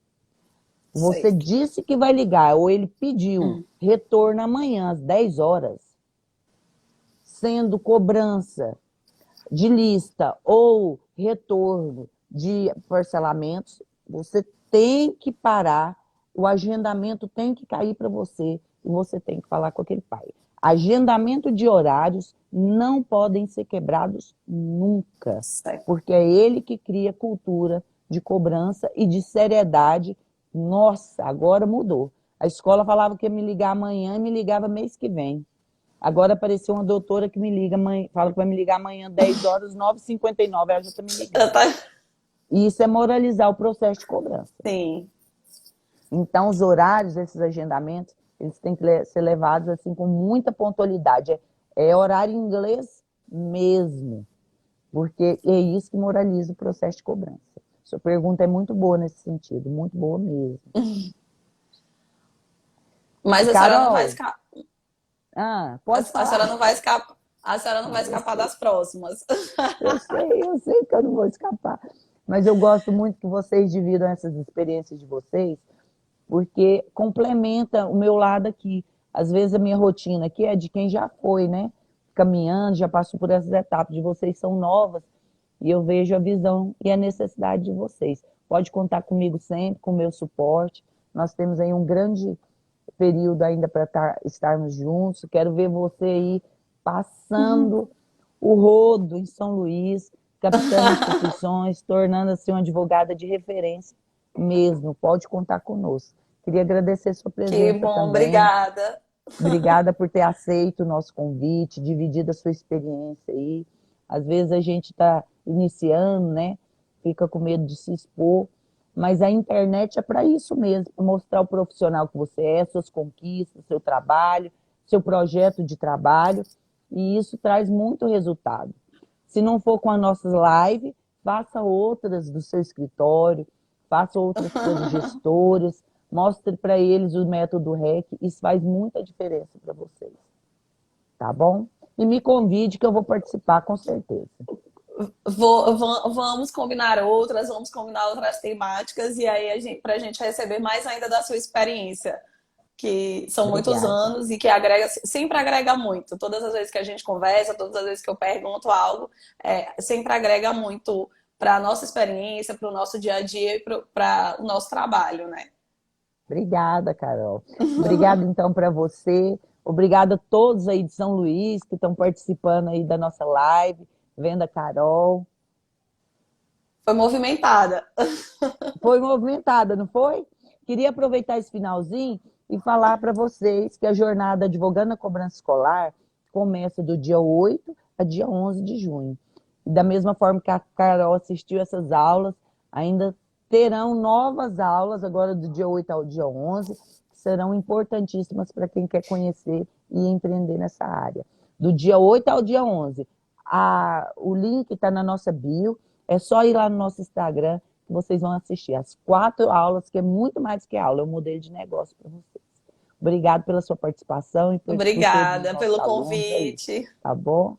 Você sei. disse que vai ligar, ou ele pediu Hum. retorno amanhã às 10 horas, sendo cobrança de lista ou retorno de parcelamentos, você tem que parar, o agendamento tem que cair para você e você tem que falar com aquele pai. Agendamento de horários não podem ser quebrados nunca, Sei. porque é ele que cria cultura de cobrança e de seriedade. Nossa, agora mudou. A escola falava que ia me ligar amanhã e me ligava mês que vem. Agora apareceu uma doutora que me liga, fala que vai me ligar amanhã, 10 horas, 9h59, ela já está me Eu ligando. tá... E isso é moralizar o processo de cobrança. Sim. Então, os horários desses agendamentos, eles têm que ser levados assim com muita pontualidade. É horário em inglês mesmo, porque é isso que moraliza o processo de cobrança. Sua pergunta é muito boa nesse sentido, muito boa mesmo. Mas a senhora não vai Carol, escapar. pode A senhora falar. não vai escapar. A senhora não vai Eu escapar sei. das próximas. Eu sei que eu não vou escapar. Mas eu gosto muito que vocês dividam essas experiências de vocês, porque complementa o meu lado aqui. Às vezes a minha rotina aqui é de quem já foi, né? Caminhando, já passou por essas etapas. De vocês são novas e eu vejo a visão e a necessidade de vocês. Pode contar comigo sempre, com o meu suporte. Nós temos aí um grande período ainda para estarmos juntos. Quero ver você aí passando o rodo em São Luís, captando instituições, tornando-se uma advogada de referência mesmo. Pode contar conosco. Queria agradecer sua Que presença bom, também. obrigada. Obrigada por ter aceito o nosso convite, dividido a sua experiência aí. Às vezes a gente está iniciando, né? Fica com medo de se expor, mas a internet é para isso mesmo, para mostrar o profissional que você é, suas conquistas, seu trabalho, seu projeto de trabalho, e isso traz muito resultado. Se não for com as nossas lives, faça outras do seu escritório, faça outras para os gestores, mostre para eles o método REC, isso faz muita diferença para vocês, tá bom? E me convide que eu vou participar com certeza. Vamos combinar outras temáticas e aí para a gente receber mais ainda da sua experiência, que são muitos Obrigada. anos e que agrega, sempre agrega muito. Todas as vezes que a gente conversa, todas as vezes que eu pergunto algo, sempre agrega muito para a nossa experiência, para o nosso dia a dia e para o nosso trabalho, né? Obrigada, Carol. Obrigada, então, para você. Obrigada a todos aí de São Luís que estão participando aí da nossa live, vendo a Carol. Foi movimentada. Foi movimentada, não foi? Queria aproveitar esse finalzinho e falar para vocês que a jornada Advogando na Cobrança Escolar começa do dia 8 a dia 11 de junho. E da mesma forma que a Carol assistiu essas aulas, ainda terão novas aulas, agora do dia 8 ao dia 11, que serão importantíssimas para quem quer conhecer e empreender nessa área. Do dia 8 ao dia 11. O link está na nossa bio, é só ir lá no nosso Instagram que vocês vão assistir as 4 aulas, que é muito mais que aula, é um modelo de negócio para vocês. Obrigado pela sua participação e por todos os Obrigada nossos pelo alunos aí, convite. tá bom?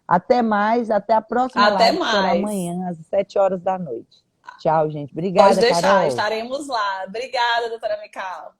Até mais, até a próxima Até live, que será mais. amanhã, às 7 horas da noite. Tchau, gente. Pode Obrigada, deixar, Carol. estaremos lá. Obrigada, doutora Mical.